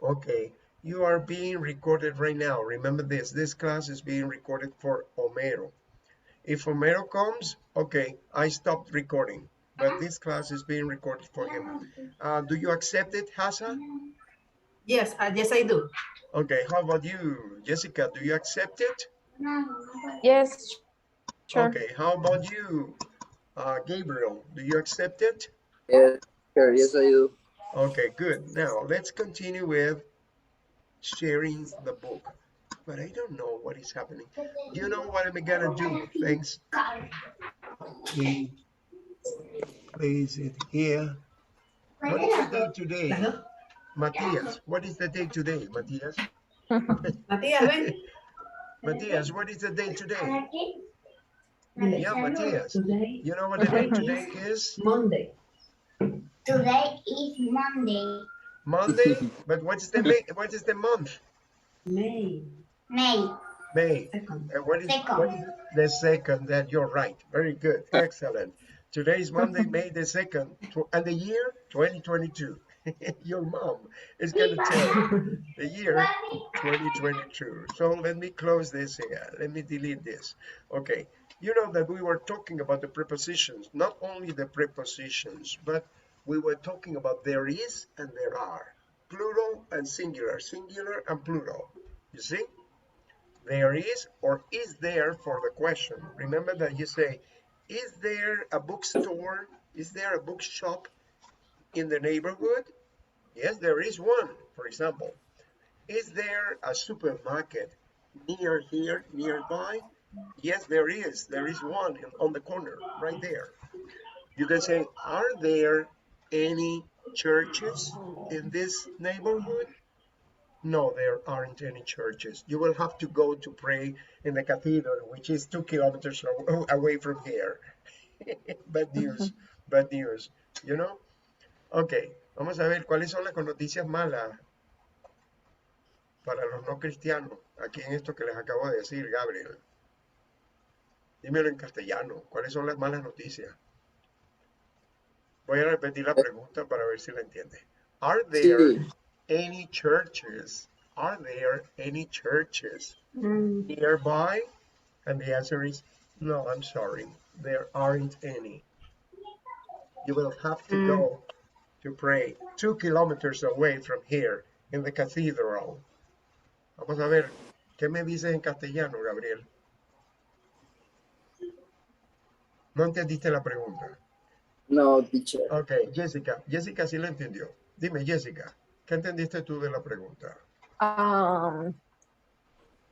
Okay, you are being recorded right now. Remember this. This class is being recorded for Homero. If Homero comes, okay, I stopped recording. But this class is being recorded for him. Do you accept it, Hasa? Yes, yes, I do. Okay, how about you, Jessica? Do you accept it? Yes, sure. Okay, how about you, Gabriel? Do you accept it? Yes, sure. Yes, I do. Okay, good. Now let's continue with sharing the book. But I don't know what is happening. You know what I'm gonna do? Thanks. We place it here. What is the day today? Claro. Matthias, what is the day today, Matthias? Matías, ven. Matthias, what is the day today? Dile. Yeah, Matthias. Today, You know what the day today today is is? Monday. Today is Monday, Monday? But what is the month? May May May. 2nd. And what is 2nd. the second? That you're right. Very good. Excellent. Today is Monday, May the 2nd, and the year 2022. Your mom is gonna tell you the year 2022. So let me close this here. Let me delete this. Okay. You know that we were talking about the prepositions, not only the prepositions, but we were talking about there is and there are, plural and singular, singular and plural. You see? There is or is there for the question. Remember that you say, is there a bookstore? Is there a bookshop in the neighborhood? Yes, there is one, for example. Is there a supermarket near here, nearby? Yes, there is. There is one on the corner right there. You can say, are there any churches in this neighborhood? No, there aren't any churches. You will have to go to pray in the cathedral, which is 2 kilometers away from here. Bad news, bad news, you know? Ok, vamos a ver cuáles son las noticias malas para los no cristianos, aquí en esto que les acabo de decir, Gabriel. Dímelo en castellano, ¿cuáles son las malas noticias? Voy a repetir la pregunta para ver si la entiende. Are there Sí. any churches? Are there any churches Mm. nearby? And the answer is no, I'm sorry, there aren't any. You will have to go to pray 2 kilometers away from here in the cathedral. Vamos a ver, ¿qué me dices en castellano, Gabriel? No entendiste la pregunta. No, teacher. Ok, Jessica. Jessica sí la entendió. Dime, Jessica, ¿qué entendiste tú de la pregunta?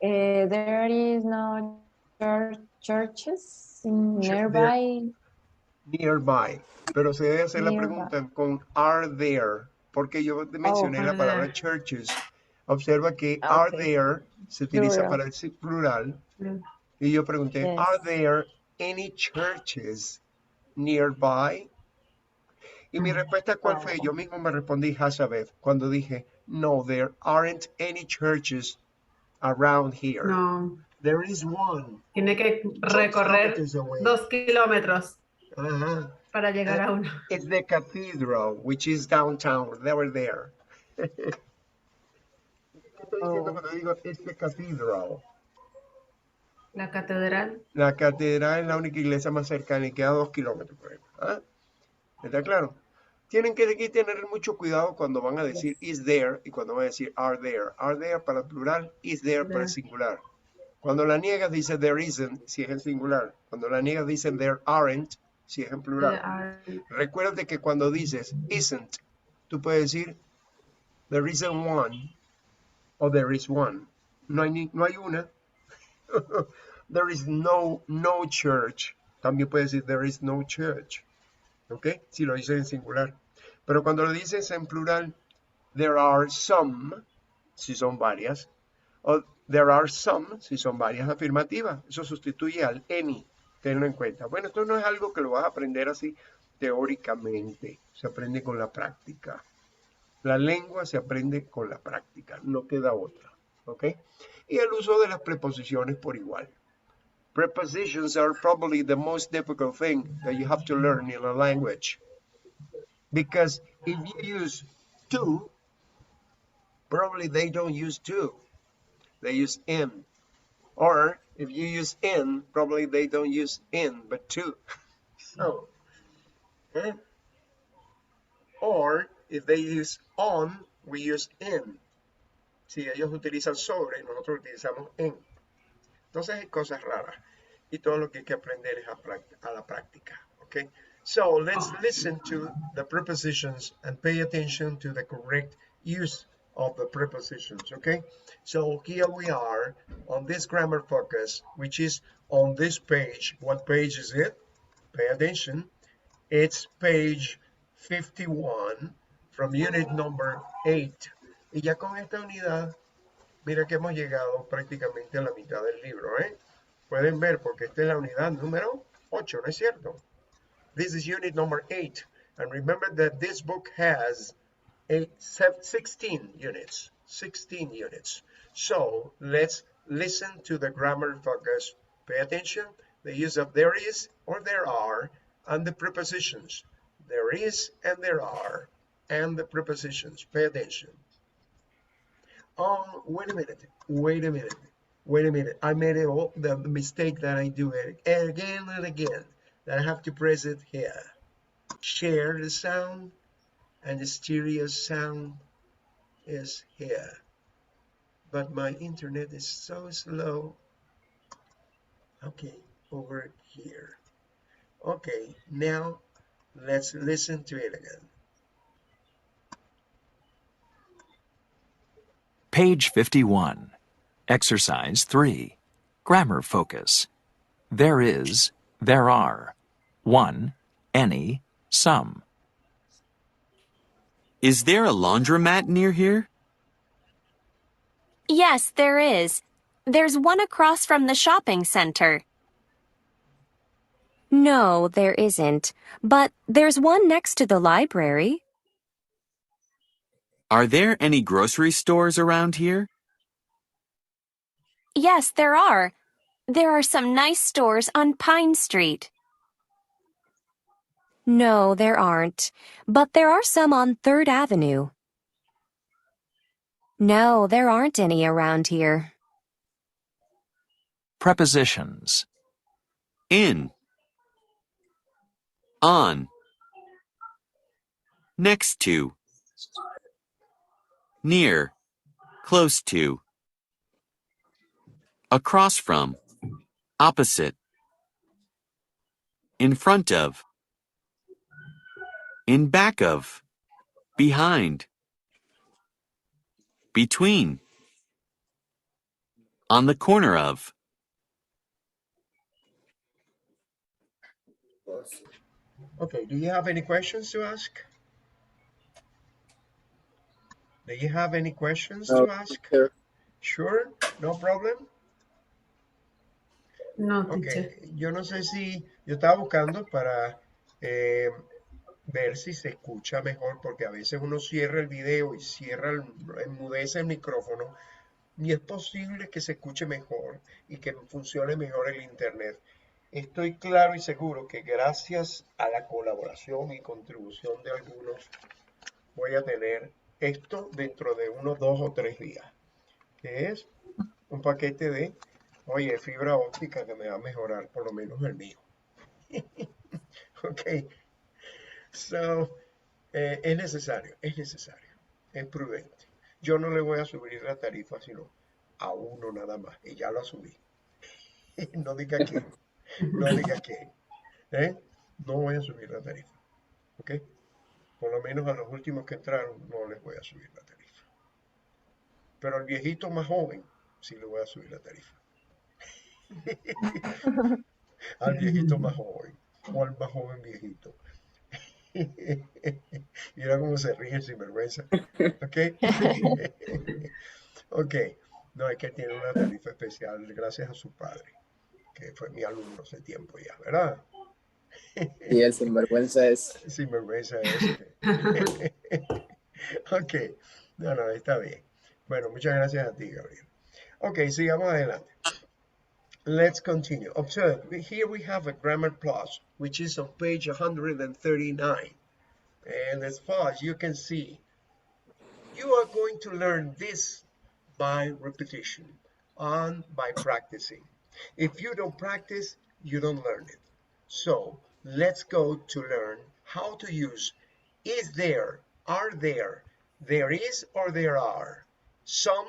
There is no churches nearby. Nearby. Pero se debe hacer la Nearby. pregunta con are there, porque yo te mencioné la palabra churches. Observa que are Okay. there se utiliza Plural. para el plural. Y yo pregunté, Yes. are there any churches nearby? Y mi respuesta, ¿cuál fue? Yo mismo me respondí Hazabeth cuando dije, no, there aren't any churches around here. No, There is one. tiene que 2 recorrer kilometers away. 2 kilómetros Ajá. para llegar a uno. It's the cathedral, which is downtown. They were there. ¿Qué estoy diciendo cuando digo it's the cathedral? La catedral. La catedral es la única iglesia más cercana y queda 2 kilómetros por ejemplo. ¿Ah? ¿Está claro? Tienen que aquí tener mucho cuidado cuando van a decir is there y cuando van a decir are there. Are there para el plural, is there para el singular. Cuando la niegas dice there isn't, si es en singular. Cuando la niegas dice there aren't, si es en plural. Recuerda que cuando dices isn't, tú puedes decir there isn't one o there is one. No hay una. There is no church. También puedes decir there is no church. ¿Ok? Si lo dices en singular. Pero cuando lo dices en plural, there are some, si son varias, o there are some, si son varias afirmativas. Eso sustituye al any. Tenlo en cuenta. Bueno, esto no es algo que lo vas a aprender así teóricamente. Se aprende con la práctica. La lengua se aprende con la práctica. No queda otra. ¿Ok? Y el uso de las preposiciones por igual. Prepositions are probably the most difficult thing that you have to learn in a language. Because if you use to, probably they don't use to. They use in. Or if you use in, probably they don't use in, but to. So, or if they use on, we use in. Si ellos utilizan sobre, nosotros utilizamos en. Entonces hay cosas raras. Y todo lo que hay que aprender es a la práctica. Okay? So let's listen to the prepositions and pay attention to the correct use of the prepositions. Okay? So here we are on this grammar focus, which is on this page. What page is it? Pay attention. It's page 51 from unit number 8. Y ya con esta unidad, mira que hemos llegado prácticamente a la mitad del libro, ¿eh? Pueden ver porque esta es la unidad número 8, ¿no es cierto? This is unit number 8. And remember that this book has 16 units. 16 units. So let's listen to the grammar focus. Pay attention. The use of there is or there are and the prepositions. There is and there are and the prepositions. Pay attention. Oh, wait a minute. I made the mistake that I do it again and again. That I have to press it here. Share the sound and the stereo sound is here. But my internet is so slow. Okay, over here. Okay, now let's listen to it again. Page 51. Exercise 3. Grammar focus. There is, there are. 1. Any, some. Is there a laundromat near here? Yes, there is. There's one across from the shopping center. No, there isn't. But there's one next to the library. Are there any grocery stores around here? Yes, there are. There are some nice stores on Pine Street. No, there aren't. But there are some on 3rd Avenue. No, there aren't any around here. Prepositions. In. On. Next to. Near. Close to. Across from. Opposite. In front of. In back of. Behind. Between. On the corner of. Okay, do you have any questions to ask? Do you have any questions to ask? Sure. Sure, no problem. No, teacher. Okay, yo no sé si yo estaba buscando para ver si se escucha mejor, porque a veces uno cierra el video y enmudece el micrófono y es posible que se escuche mejor y que funcione mejor el internet. Estoy claro y seguro que gracias a la colaboración y contribución de algunos voy a tener esto dentro de unos 2 o 3 días, que es un paquete de, oye, fibra óptica que me va a mejorar por lo menos el mío. Ok, so, es necesario, es prudente. Yo no le voy a subir la tarifa sino a uno nada más, y ya lo subí. No diga que, no voy a subir la tarifa, ok. Por lo menos a los últimos que entraron no les voy a subir la tarifa. Pero al viejito más joven sí le voy a subir la tarifa. Al viejito más joven o al más joven viejito. Mira cómo se ríe sin vergüenza. ¿Ok? Ok. No, es que tiene una tarifa especial gracias a su padre, que fue mi alumno hace tiempo ya, ¿verdad? Y el sinvergüenza es. Sinvergüenza es. Ok. No, está bien. Bueno, muchas gracias a ti, Gabriel. Ok, sigamos adelante. Let's continue. Observe, here we have a grammar plus, which is on page 139. And as far as you can see, you are going to learn this by repetition and by practicing. If you don't practice, you don't learn it. So let's go to learn how to use is there, are there is or there are, some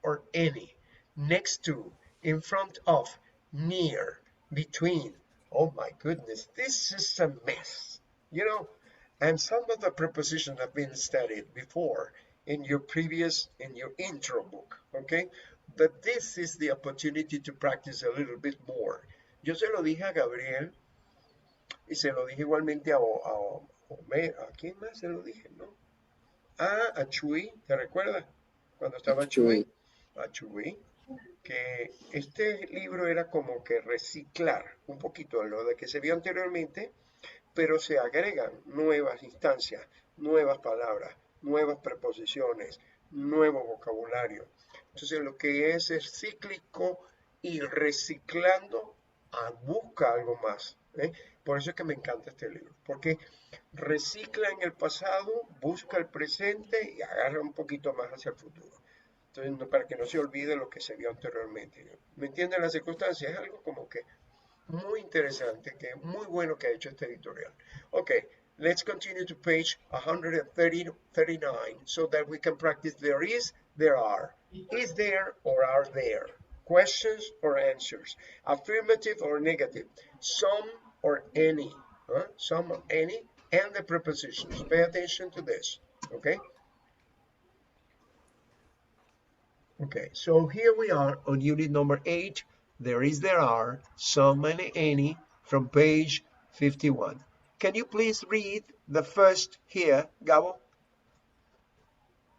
or any, next to, in front of, near, between. Oh my goodness, this is a mess, you know. And some of the prepositions have been studied before in your intro book, okay? But this is the opportunity to practice a little bit more. Yo se lo dije a Gabriel y se lo dije igualmente ¿a quién más se lo dije, no? A Chuy, ¿te recuerdas? Cuando estaba Chuy, a Chuy, que este libro era como que reciclar un poquito lo de que se vio anteriormente, pero se agregan nuevas instancias, nuevas palabras, nuevas preposiciones, nuevo vocabulario. Entonces lo que es cíclico y reciclando busca algo más. Por eso es que me encanta este libro, porque recicla en el pasado, busca el presente y agarra un poquito más hacia el futuro. Entonces, para que no se olvide lo que se vio anteriormente. ¿Me entienden las circunstancias? Es algo como que muy interesante, que muy bueno que ha hecho este editorial. Okay, let's continue to page 139 so that we can practice there is, there are. Is there or are there? Questions or answers? Affirmative or negative? Some or any? Some or any? And the prepositions. Pay attention to this, okay? Okay, so here we are on unit number 8. There is, there are, some and any from page 51. Can you please read the first here, Gabo?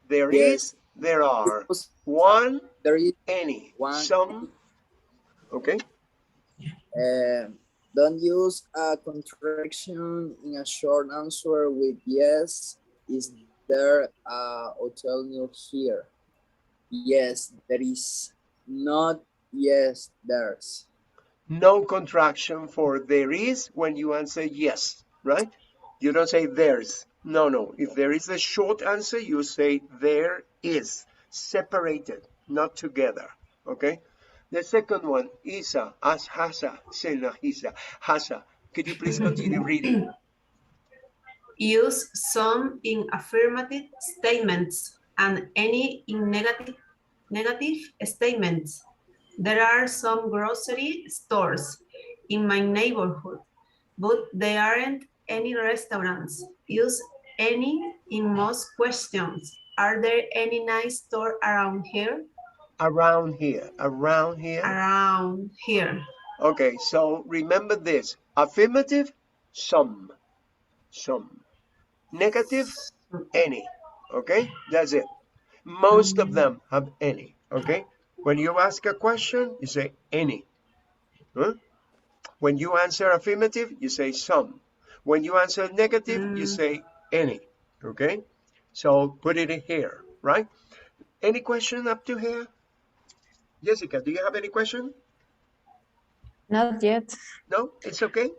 There is, there are, one, there is any, one, some, okay? Don't use a contraction in a short answer with yes. Is there a hotel near here? Yes, there is. Not yes, there's. No contraction for there is when you answer yes, right? You don't say there's. No. If there is a short answer, you say there is. Separated, not together, okay? The second one, Isa, as hasa, sena hisa, hasa. Could you please continue reading? Use some in affirmative statements and any in negative statements. There are some grocery stores in my neighborhood, but there aren't any restaurants. Use any in most questions. Are there any nice stores around here? Around here, around here. Around here. Okay, so remember this. Affirmative, some. Negative, any. Okay, that's it. Most of them have any. Okay, when you ask a question, you say any. When you answer affirmative, you say some. When you answer negative, you say any. Okay, so put it in here, right? Any question up to here? Jessica, do you have any question? Not yet. No, it's okay.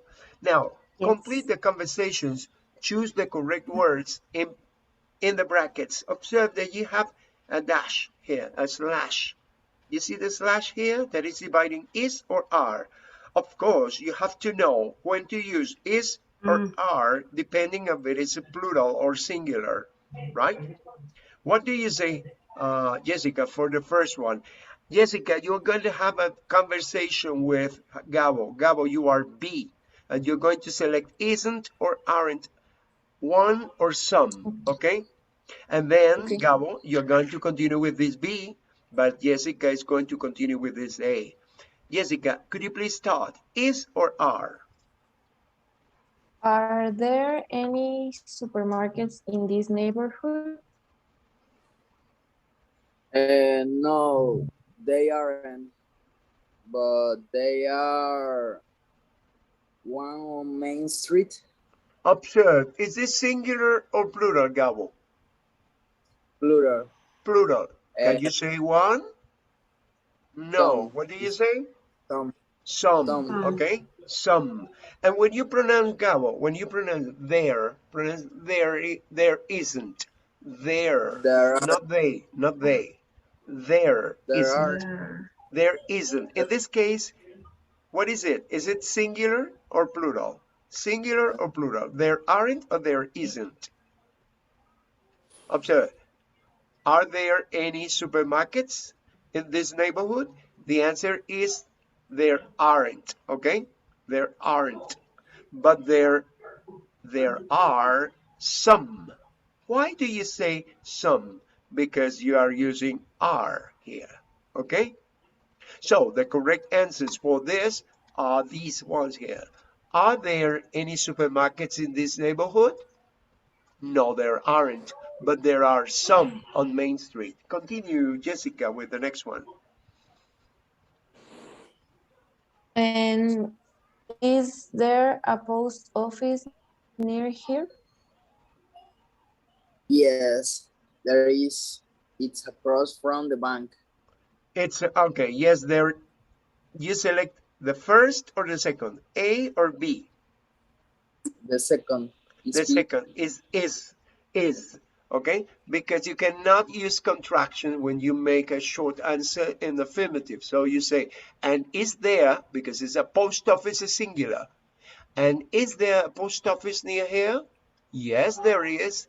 Now, Yes. complete the conversations. Choose the correct words in the brackets. Observe that you have a dash here, a slash. You see the slash here that is dividing is or are. Of course, you have to know when to use is or are, depending if it is a plural or singular, right? What do you say, Jessica, for the first one? Jessica, you're going to have a conversation with Gabo. Gabo, you are B, and you're going to select isn't or aren't, one or some, okay? And then, Okay. Gabo, you're going to continue with this B, but Jessica is going to continue with this A. Jessica, could you please start? Is or are? Are there any supermarkets in this neighborhood? No, they aren't, but they are one on Main Street. Observe, is this singular or plural, Gabo? Plural. Plural. Can Uh, you say one? No. Some. What do you say? Some. Some. Okay. Some. And when you pronounce Gabo, when you pronounce there isn't. There. There are. Not they. Not they. There There are. isn't. There. There isn't. In this case, what is it? Is it singular or plural? Singular or plural? There aren't or there isn't? Observe. Are there any supermarkets in this neighborhood? The answer is there aren't, okay? There aren't. But there are some. Why do you say some? Because you are using are here, okay? So the correct answers for this are these ones here. Are there any supermarkets in this neighborhood? No, there aren't, but there are some on Main Street. Continue, Jessica, with the next one. And is there a post office near here? Yes, there is. It's across from the bank. It's okay. Yes, there. You select the first or the second, A or B. The second is The B. second is okay, because you cannot use contraction when you make a short answer in the affirmative. So you say, and is there, because it's a post office, is singular. And is there a post office near here? Yes, there is.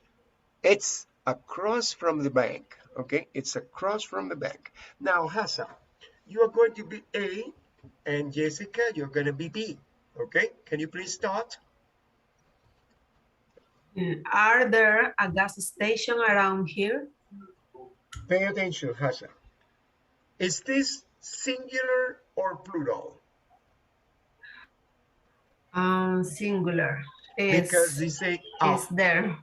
It's across from the bank. Okay, it's across from the bank. Now, Hassan, you are going to be A, and Jessica, you're going to be B. Okay, can you please start? Are there a gas station around here? Pay attention, Hassan. Is this singular or plural? Singular. Because they say Is there.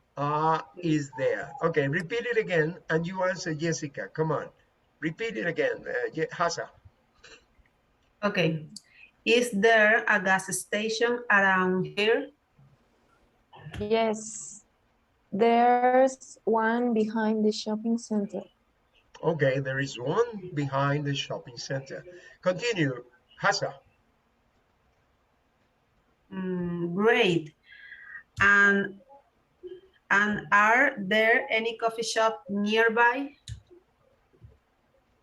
is there. Okay, repeat it again, and you answer Jessica. Come on, repeat it again, Hassan. Okay. Is there a gas station around here? Yes, there's one behind the shopping center. Okay, there is one behind the shopping center. Continue, Hassan. Great. And are there any coffee shop nearby?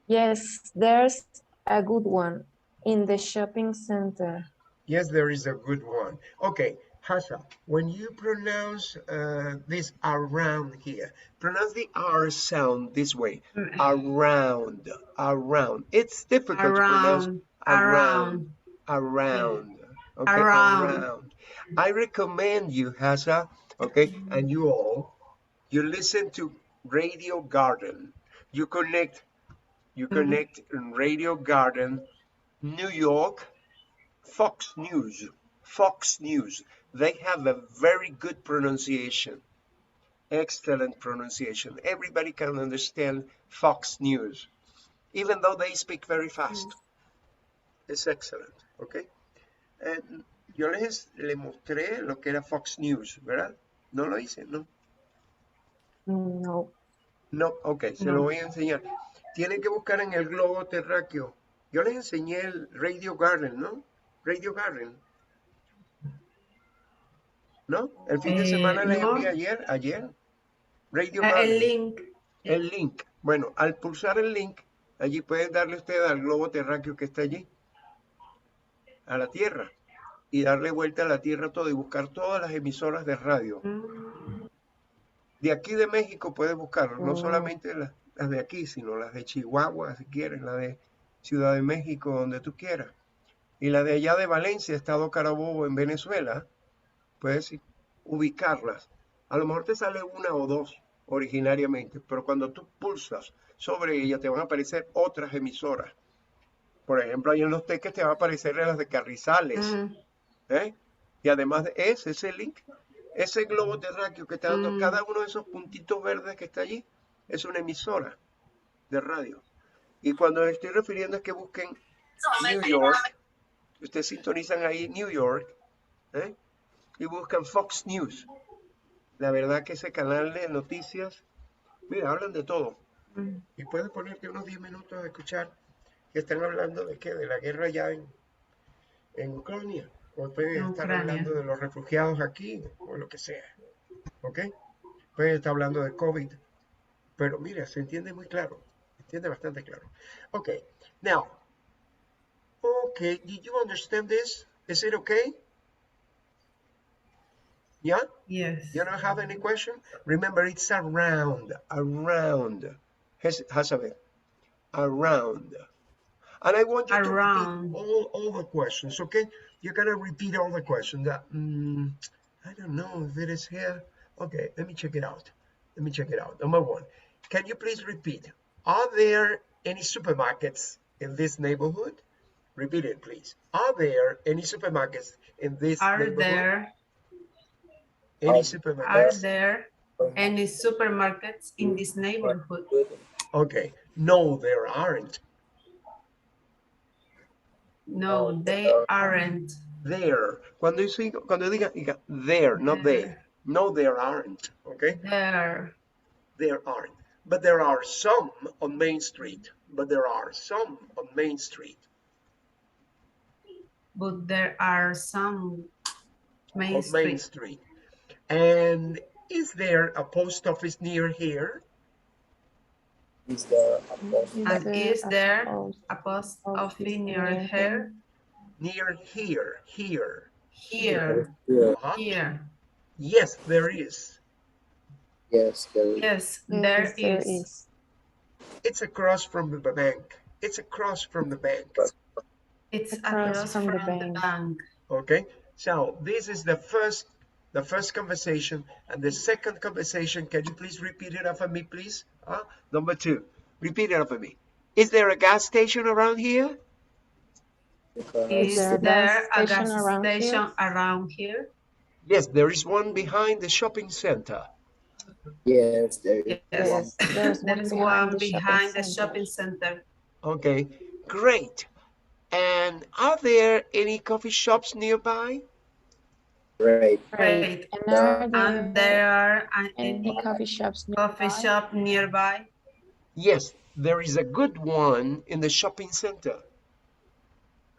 Yes, there's a good one in the shopping center. Yes, there is a good one. Okay, Hassan, when you pronounce this around here, pronounce the R sound this way. Around, around. It's difficult to pronounce around. Okay, around. I recommend you, Hassan, okay, and you all, you listen to Radio Garden. You connect in Radio Garden, New York, Fox News. Fox News. They have a very good pronunciation. Excellent pronunciation. Everybody can understand Fox News, even though they speak very fast. It's excellent, okay? Yo le mostré lo que era Fox News, ¿verdad? ¿No lo hice? No. No. No, ok, se lo voy a enseñar. Tienen que buscar en el globo terráqueo. Yo les enseñé el Radio Garden, ¿no? Radio Garden. ¿No? El fin de semana les envié ayer. Radio Garden. El link. El link. Bueno, al pulsar el link, allí pueden darle usted al globo terráqueo que está allí, a la Tierra, y darle vuelta a la Tierra todo y buscar todas las emisoras de radio. De aquí de México puedes buscarlo, no solamente las de aquí, sino las de Chihuahua, si quieres, la de Ciudad de México, donde tú quieras. Y la de allá de Valencia, Estado Carabobo, en Venezuela, puedes ubicarlas. A lo mejor te sale una o dos originariamente, pero cuando tú pulsas sobre ella te van a aparecer otras emisoras. Por ejemplo, ahí en Los Teques te van a aparecer las de Carrizales. Y además de ese link, ese globo terráqueo que está dando cada uno de esos puntitos verdes que está allí, es una emisora de radio. Y cuando me estoy refiriendo es que busquen New York, ustedes sintonizan ahí New York, y buscan Fox News. La verdad que ese canal de noticias, mira, hablan de todo. Y puedes ponerte unos 10 minutos a escuchar que están hablando de qué, de la guerra allá en Ucrania, o pueden estar hablando de los refugiados aquí, o lo que sea, ¿ok? Pueden estar hablando de COVID, Pero mira, se entiende muy claro. Se entiende bastante claro. Okay, now, okay, did you understand this? Is it okay? Yeah? Yes. You don't have any question? Remember, it's around. Hazabeth, around. And I want you to repeat Around. all the questions, okay? You're gonna repeat all the questions. I don't know if it is here. Okay, let me check it out. Number one, can you please repeat? Are there any supermarkets in this neighborhood? Repeat it, please. Are there any supermarkets in this Are neighborhood? there Any are supermarkets? there any supermarkets in this neighborhood? Okay, no, there aren't. No, they aren't. There. Cuando diga there, not they. There. No, there aren't. Okay, There. there aren't. But there are some on Main Street. But there are some Main On Main Street. Street. And is there a post office near here? Is there a post? And is there post a post office office near near here? Near here. Here. Yeah. Uh-huh. Here. Yes, there is. Yes, there is. Yes, Yes, there there is. is. It's across from the bank. It's across from the bank. It's Across across from from the the bank. bank. Okay, so this is the first conversation, and the second conversation, can you please repeat it after me, please? Number two, repeat it after me. Is there a gas station around here? Is there a there a gas gas station around here? station around here? Yes, there is one behind the shopping center. Yes, there is. Yes, There's there one is behind one the shopping behind the center. shopping center. Okay, great. And are there any coffee shops nearby? Great. Great. And And there are any coffee shops coffee nearby? shop nearby? Yes, there is a good one in the shopping center.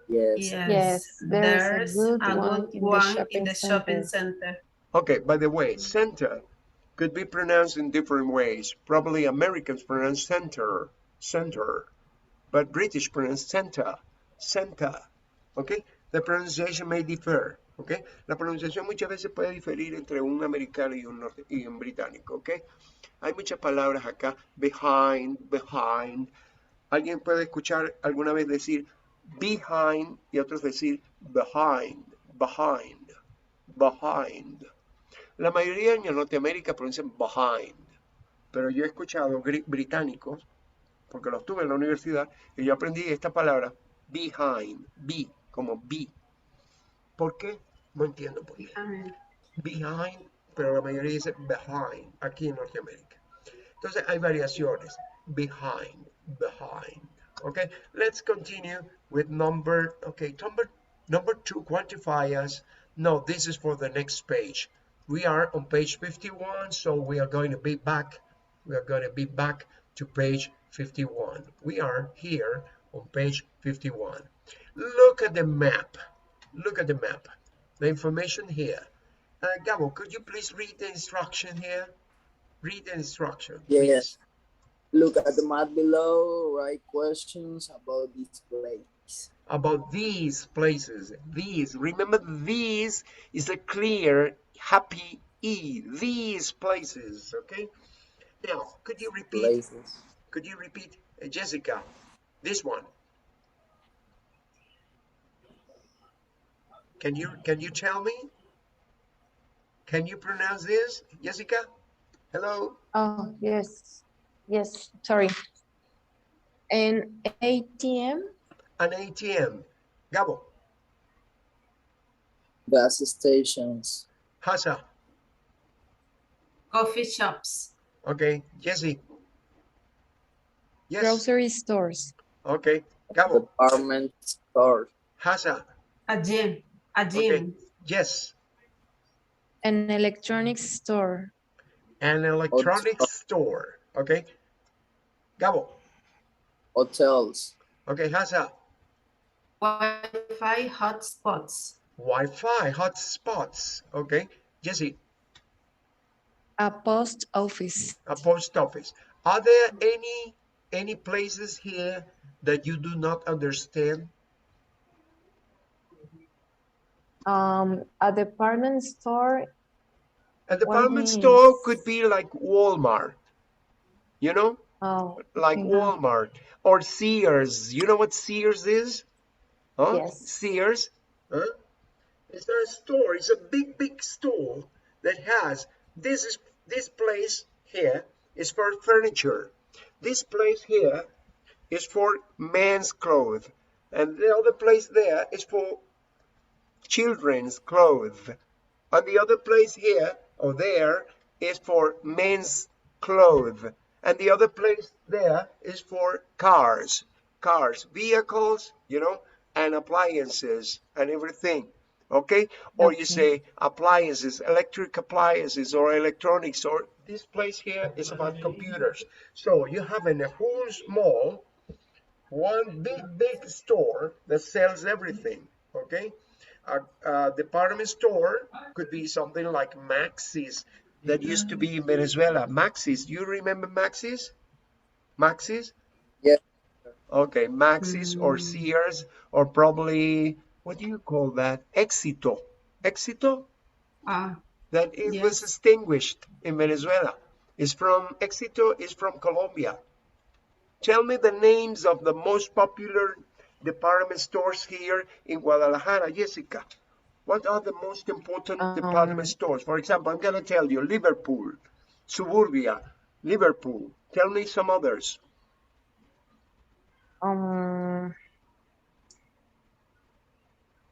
Yes. Yes, there's a good one in the shopping shopping center. center. Okay, by the way, center could be pronounced in different ways. Probably Americans pronounce center, but British pronounce center. Okay, the pronunciation may differ. Okay, la pronunciación muchas veces puede diferir entre un americano y un británico. Okay, hay muchas palabras acá, behind. Alguien puede escuchar alguna vez decir behind y otros decir behind. La mayoría en Norteamérica pronuncian behind, pero yo he escuchado británicos, porque los tuve en la universidad, y yo aprendí esta palabra, behind, como be. ¿Por qué? No entiendo por qué. Behind, pero la mayoría dice behind, aquí en Norteamérica. Entonces hay variaciones, behind. Okay, let's continue with number two, quantifiers. No, this is for the next page. We are on page 51, so we are going to be back. To page 51. We are here on page 51. Look at the map. The information here. Gabo, could you please read the instruction here? Read the instruction. Yes. Look at the map below, write questions about this place. About these places. Remember, these is a clear, happy E. These places, okay? Now, could you repeat? Jessica, this one? Can you tell me? Can you pronounce this, Jessica? Hello? Oh, yes, sorry. An ATM? An ATM. Gabo? Gas stations. Hasa? Coffee shops. Okay, Jesse? Yes. Grocery stores. Okay, Gabo? Department store. Hasa? A gym. Okay, yes. An electronics store. An electronics store. Okay. Gabo? Hotels. Okay, Hasa? Wi-Fi hotspots. Wi-Fi hotspots. Okay. Jesse? A post office. A post office. Are there any places here that you do not understand? A department store. A What it department store means? could be like Walmart, you know, Oh, like okay. Walmart or Sears. You know what Sears is? Huh? Yes. Sears? Huh? It's a store. It's a big store that has this place here is for furniture. This place here is for men's clothes, and the other place there is for children's clothes. And the other place here or there is for men's clothes. And the other place there is for cars, vehicles, you know, and appliances and everything. Okay? Or you Okay. say appliances, electric appliances or electronics, or this place here is about computers. So you have in a whole mall one big store that sells everything. Okay, a department store could be something like Maxis that used to be in Venezuela. Maxis, you remember Maxis? Maxis? Yes. Okay, Maxis or Mm, Sears or probably, what do you call that? Éxito. Éxito? ah, That it was yes. extinguished in Venezuela. Is from Éxito is from Colombia. Tell me the names of the most popular department stores here in Guadalajara, Jessica. What are the most important department stores? For example, I'm going to tell you Liverpool, Suburbia, Liverpool. Tell me some others.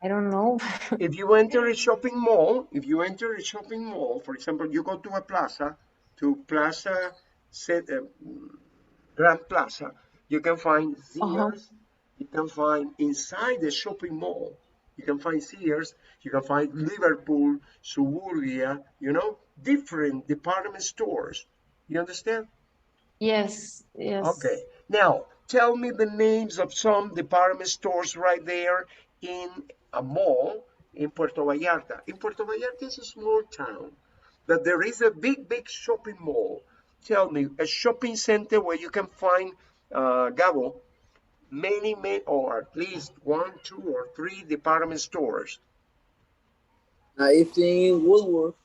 I don't know. If you enter a shopping mall, for example, you go to a plaza, Grand Plaza, you can find Uh-huh. Sears, you can find inside the shopping mall, you can find Sears, you can find Liverpool, Suburbia, you know, different department stores. You understand? Yes, yes. Okay. Now, tell me the names of some department stores right there in a mall in Puerto Vallarta. In Puerto Vallarta is a small town, but there is a big shopping mall. Tell me, a shopping center where you can find, Gabo, many, or at least 1, 2, or 3 department stores. I think Woolworth.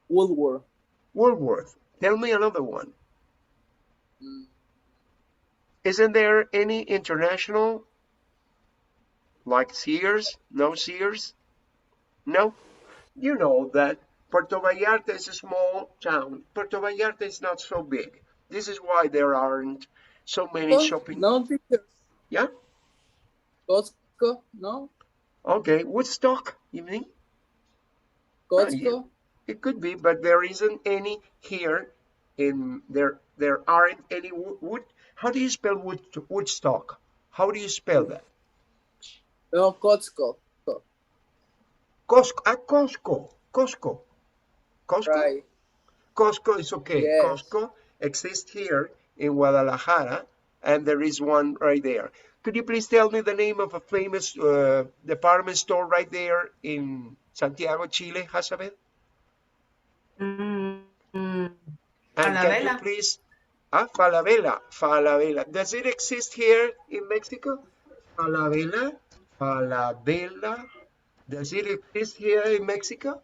Woolworth. Woolworth. Tell me another one. Mm, Isn't there any international like Sears? No Sears? No? You know that Puerto Vallarta is a small town. Puerto Vallarta is not so big. This is why there aren't so many shopping. No, teachers. Yeah? Costco. No. Okay. Woodstock, you mean? Costco. It could be, but there isn't any here. There aren't any wood. How do you spell Woodstock? How do you spell that? No, Costco. Costco. Costco. Right. Costco is okay. Yes. Costco exists here in Guadalajara, and there is one right there. Could you please tell me the name of a famous department store right there in Santiago, Chile, Hazabeth? Mm, And can you Falabella. please, Falabella. Does it exist here in Mexico? Falabella. Does it exist here in Mexico?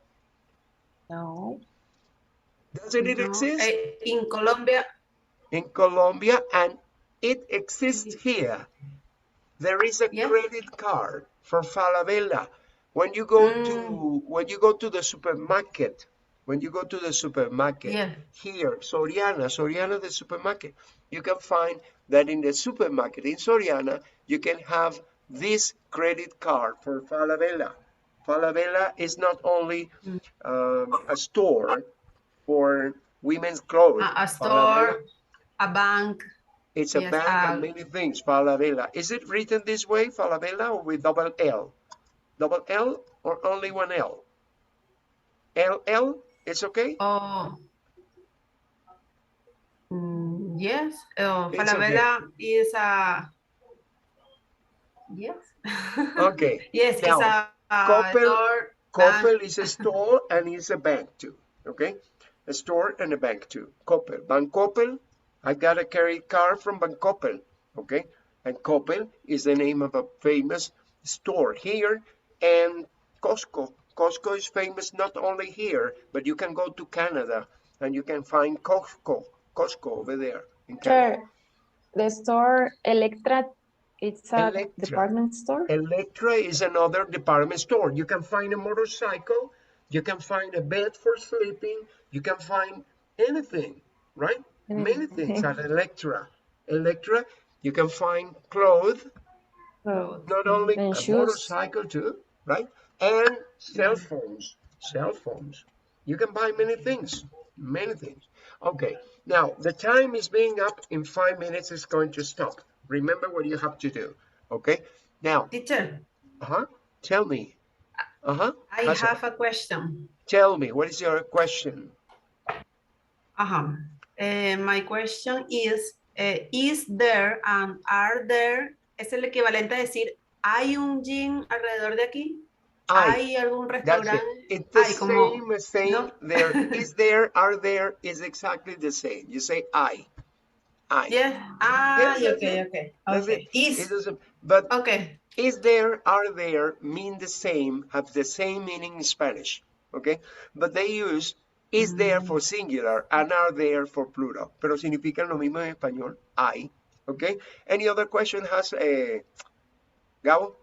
No. Doesn't it No. exist? In Colombia. In Colombia, and it exists here. There is a credit card for Falabella. When you go to the supermarket, here, Soriana the supermarket, you can find that in the supermarket in Soriana, you can have this credit card for Falabella. Falabella is not only a store for women's clothes. A store, a bank. It's a bank and many things, Falabella. Is it written this way, Falabella, or with double L? Double L or only one L? LL, it's okay? Oh, yes. It's Falabella is a, yes. Okay. Yes, Now, it's a store. Coppel is a store and it's a bank too, okay? a store and a bank too. Coppel, Bank Coppel. I got a credit card from Bank Coppel, okay? And Coppel is the name of a famous store here, and Costco. Costco is famous not only here, but you can go to Canada and you can find Costco over there in Canada. Sure. The store Electra, it's a Electra. department store. Electra is another department store. You can find a motorcycle, you can find a bed for sleeping, you can find anything, right? Many things at Electra. Electra, you can find clothes, So, not only and a shoes. motorcycle too, right? And cell phones. Cell phones. You can buy many things. Many things. Okay. Now the time is being up. In 5 minutes it's going to stop. Remember what you have to do. Okay. Now. Teacher, Tell me. I Hazel, have a question. tell me. What is your question? My question is there and are there, es el equivalente a decir, ¿hay un gym alrededor de aquí? ¿Hay algún That's restaurante? it. It's the Ay, como, same. ¿no? There is there, are there is exactly the same. You say I. Yes. Yes, that's Okay, it. okay. That's Okay. it. Is, It doesn't, but okay. is there, are there mean the same, have the same meaning in Spanish, okay? But they use is there for singular and are there for plural, pero significan lo mismo en español, hay, okay? Any other question has, Gabo?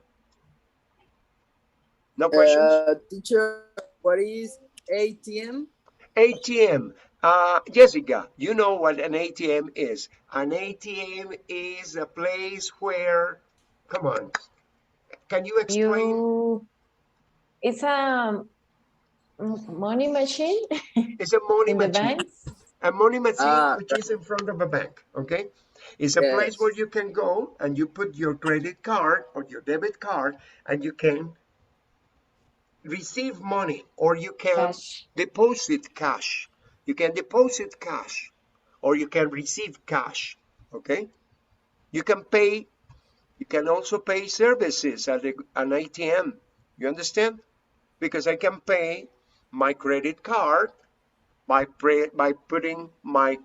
No questions? Teacher, what is ATM? ATM. Jessica, you know what an ATM is. An ATM is a place where, come on, can you explain? It's a money machine It's a money in the machine. banks. A money machine, Ah, which is in front of a bank, okay? It's a place where yes. you can go and you put your credit card or your debit card and you can receive money or you can Cash. deposit cash. You can deposit cash or you can receive cash, okay? You can pay, you can also pay services at an ATM. You understand? Because I can pay my credit card by putting my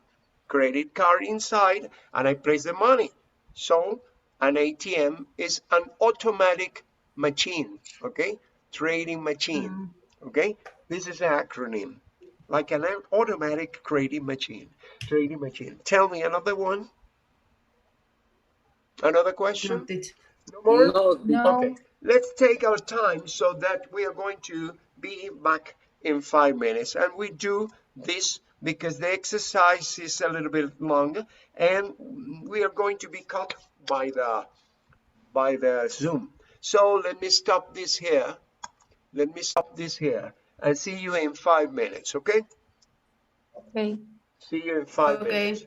credit card inside and I place the money. So an ATM is an automatic machine, okay? Trading machine, okay? This is an acronym, like an automatic trading machine. Trading machine. Tell me another one. Another No, question? teacher. No more? No, No. Okay, let's take our time so that we are going to be back in 5 minutes. And we do this because the exercise is a little bit long and we are going to be caught by the Zoom. So let me stop this here. Let me stop this here and see you in 5 minutes, okay? Okay. See you in 5 Okay. minutes.